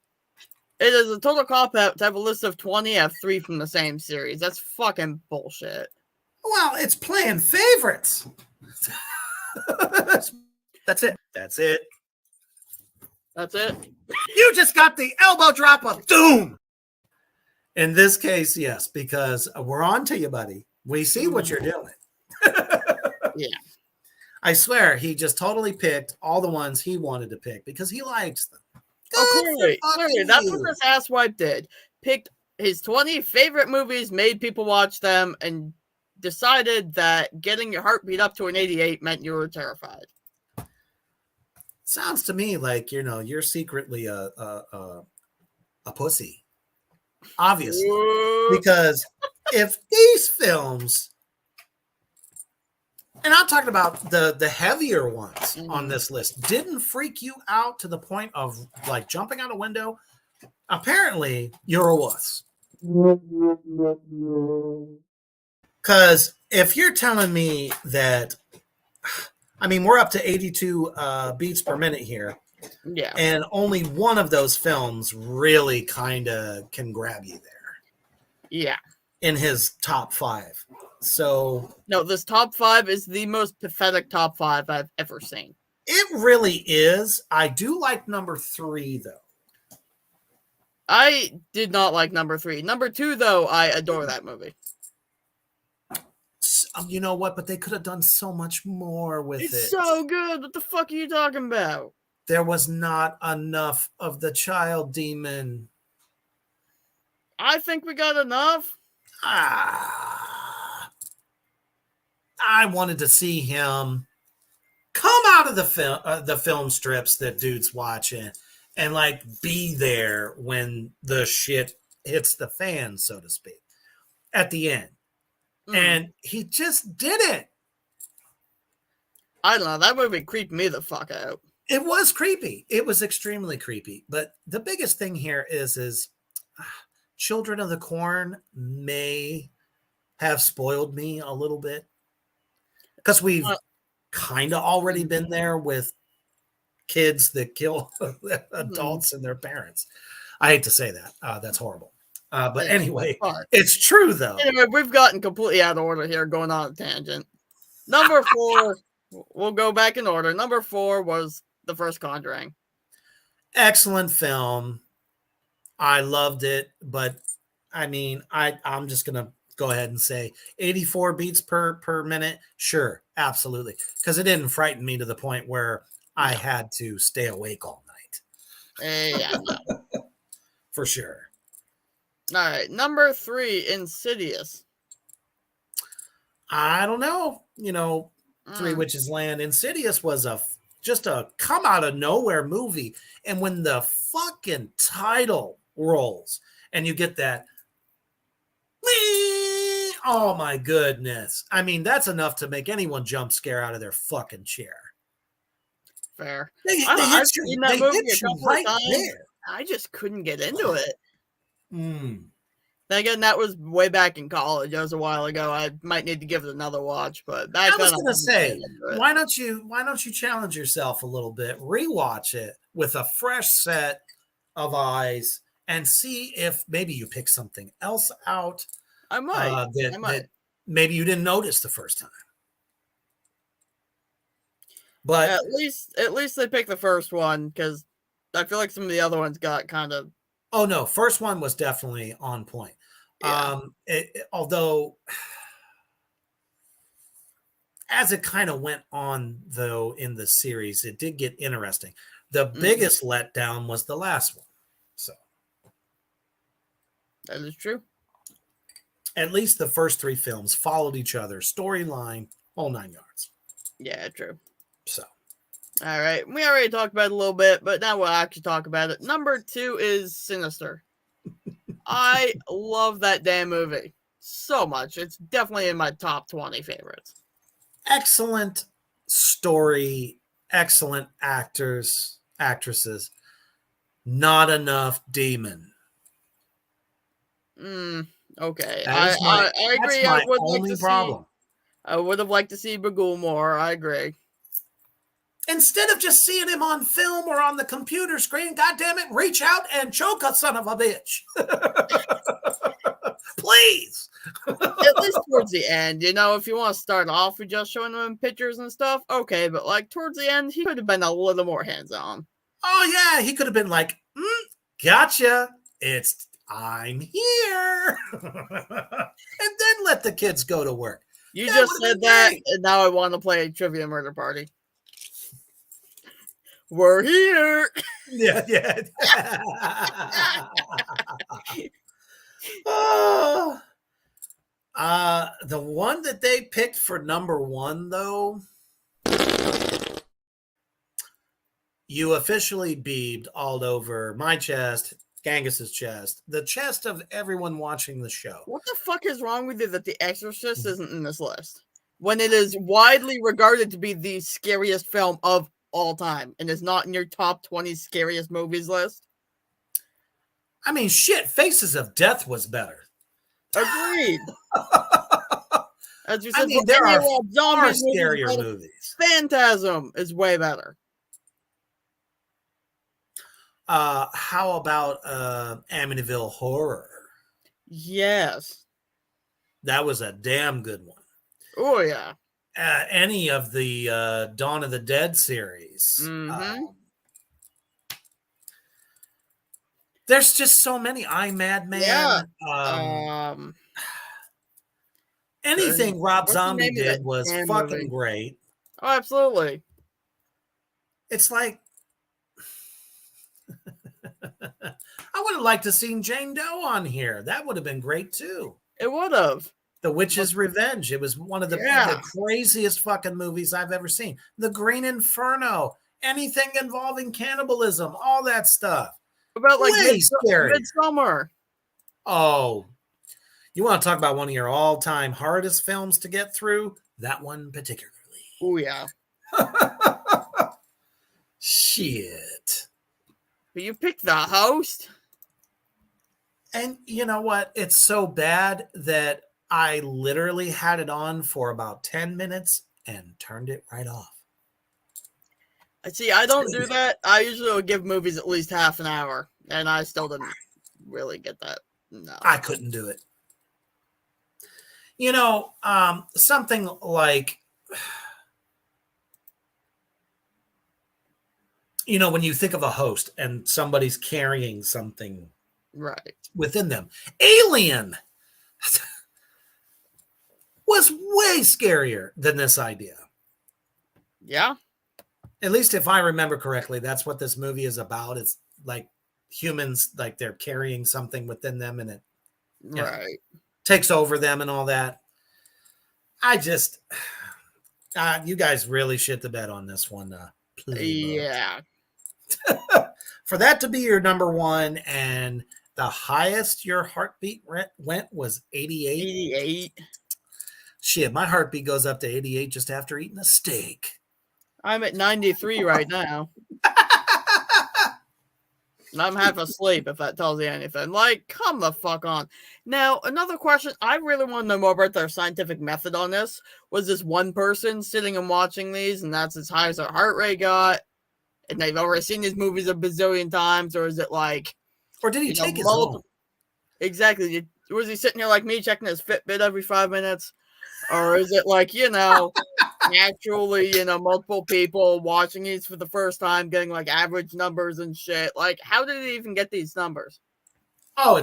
It is a total cop-out to have a list of 20, have 3 from the same series. That's fucking bullshit. Well, it's playing favorites. That's it. That's it. That's it. You just got the elbow drop of doom. In this case, yes, because we're on to you, buddy. We see what you're doing. Yeah. I swear, he just totally picked all the ones he wanted to pick because he likes them. Clearly. That's what this asswipe did. Picked his 20 favorite movies, made people watch them, and decided that getting your heart beat up to an 88 meant you were terrified. Sounds to me like, you're secretly a pussy. Obviously. Because if these films, and I'm talking about the heavier ones on this list, didn't freak you out to the point of like jumping out a window, apparently you're a wuss. Because if you're telling me that, I mean, we're up to 82 beats per minute here. Yeah. And only one of those films really kind of can grab you there. Yeah. In his top 5. So. No, this top 5 is the most pathetic top 5 I've ever seen. It really is. I do like number 3, though. I did not like number 3. Number 2, though, I adore that movie. You know what? But they could have done so much more with it. It's so good. What the fuck are you talking about? There was not enough of the child demon. I think we got enough. I wanted to see him come out of the film strips that dude's watching and like be there when the shit hits the fan, so to speak, at the end. And he just didn't. I don't know. That movie creeped me the fuck out. It was creepy. It was extremely creepy. But the biggest thing here is Children of the Corn may have spoiled me a little bit. Because we've kind of already been there with kids that kill adults and their parents. I hate to say that. That's horrible. But anyway, it's true, though. Anyway, we've gotten completely out of order here, going on a tangent. Number 4, we'll go back in order. Number 4 was The First Conjuring. Excellent film. I loved it. But, I mean, I'm just going to go ahead and say 84 beats per minute. Sure, absolutely. Because it didn't frighten me to the point where I had to stay awake all night. Yeah, no. For sure. All right, number 3, Insidious. I don't know. Three Witches Land. Insidious was just a come out of nowhere movie. And when the fucking title rolls and you get that, oh my goodness. I mean, that's enough to make anyone jump scare out of their fucking chair. Fair. I've seen that movie a couple of times. I just couldn't get into it. Then again, that was way back in college. That was a while ago. I might need to give it another watch, but back I then was I gonna wasn't say, really into it. why don't you challenge yourself a little bit, rewatch it with a fresh set of eyes, and see if maybe you pick something else out I might. I that might. maybe you didn't notice the first time. But At least they picked the first one because I feel like some of the other ones got kind of oh no, first one was definitely on point. yeah. Although as it kind of went on though in the series, it did get interesting. The Mhm. biggest letdown was the last one. So That is true. at least the first three films followed each other, storyline, whole 9 yards. Yeah, true. So All right, we already talked about it a little bit, but now we'll actually talk about it. Number 2 is Sinister. I love that damn movie so much. It's definitely in my top 20 favorites. excellent story, excellent actors, actresses, not enough demon. Okay, That is my I that's agree. my only problem. I would have liked to see Bagul more. I agree. Instead of just seeing him on film or on the computer screen, God damn it, reach out and choke a son of a bitch. Please. At least towards the end, you know, if you want to start off with just showing them pictures and stuff, okay, but like towards the end, he could have been a little more hands on. Oh yeah, he could have been like, gotcha. I'm here. And then let the kids go to work. You That just would have said been that, great. and now I want to play Trivia Murder Party. We're here. Yeah, yeah. Oh. The one that they picked for number one, though, you officially beebed all over my chest, Gangus's chest, the chest of everyone watching the show. What the fuck is wrong with you that The Exorcist isn't in this list? When it is widely regarded to be the scariest film of all time and is not in your top 20 scariest movies list? I mean, shit, Faces of Death was better. Agreed. As you I said, for mean, there any are old far zombies scarier movies, movies. Phantasm is way better. How about Amityville Horror? Yes. That was a damn good one. Oh, yeah. Any of the Dawn of the Dead series. Mm-hmm. There's just so many. I Yeah. Madman. Um, Anything Rob what's the Zombie name of that did was damn fucking movie? great. Oh, absolutely. It's like I would have liked to seen Jane Doe on here. That would have been great too. It would have. The But Witch's Revenge. It was one of yeah. the craziest fucking movies I've ever seen. The Green Inferno. Anything involving cannibalism, all that stuff. About like Way scary. Midsummer. Oh, you want to talk about one of your all-time hardest films to get through? That one particularly. Oh, yeah. Shit. But you picked The Host? And you know what? It's so bad that I literally had it on for about 10 minutes and turned it right off. See, I don't do that. I usually will give movies at least half an hour, and I still didn't really get that. No. I couldn't do it. You know, something like, you know, when you think of a host and somebody's carrying something Right. within them, Alien was way scarier than this idea. Yeah. At least if I remember correctly, that's what this movie is about. It's like humans, like they're carrying something within them and it Right. takes over them and all that. I just, you guys really shit the bed on this one. Yeah. For that to be your number one and the highest your heartbeat went was 88. 88. Shit, my heartbeat goes up to 88 just after eating a steak. I'm at 93 right now. I'm half asleep, if that tells you anything. Like, come the fuck on. Now, another question. I really want to know more about their scientific method on this. Was this one person sitting and watching these, and that's as high as their heart rate got, and they've already seen these movies a bazillion times, or is it like, Or did he take his own? Exactly. Was he sitting here like me checking his Fitbit every 5 minutes? Or is it like, naturally, multiple people watching these for the first time, getting like average numbers and shit? Like, how did he even get these numbers? Oh,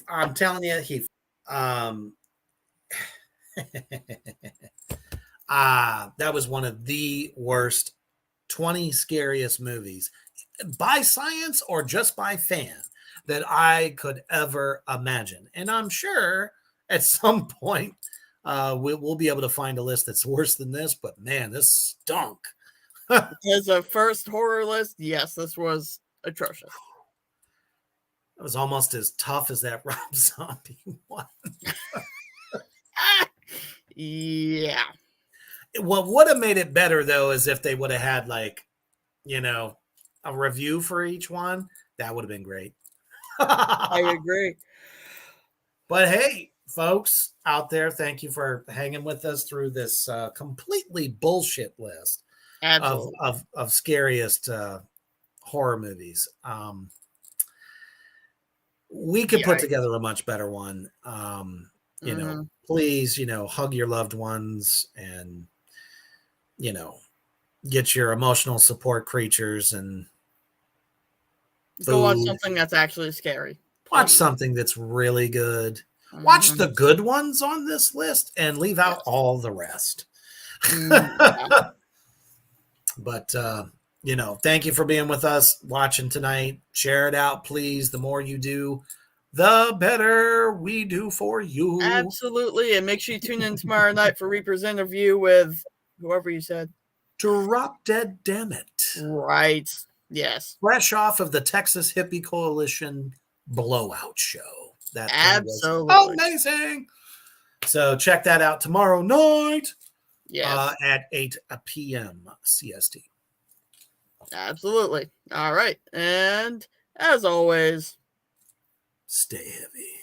I'm telling you, um, that was one of the worst 20 scariest movies by science or just by fan that I could ever imagine. And I'm sure at some point we'll be able to find a list that's worse than this, but man, this stunk. As a first horror list, yes, this was atrocious. It was almost as tough as that Rob Zombie one. Yeah. What would have made it better, though, is if they would have had, like, a review for each one. That would have been great. I agree. But hey, folks out there, thank you for hanging with us through this completely bullshit list of scariest horror movies. We could put together a much better one. Please, hug your loved ones and, get your emotional support creatures and go watch something that's actually scary. Watch something that's really good. Watch the good ones on this list and leave out all the rest. But, thank you for being with us, watching tonight. Share it out, please. The more you do, the better we do for you. Absolutely. And make sure you tune in tomorrow night for Reaper's interview with whoever you said. Drop Dead Dammit. Right. Yes. Fresh off of the Texas Hippie Coalition blowout show. That absolutely was amazing. So check that out tomorrow night. Yes. At 8 p.m. CST. Absolutely. All right. And as always, stay heavy.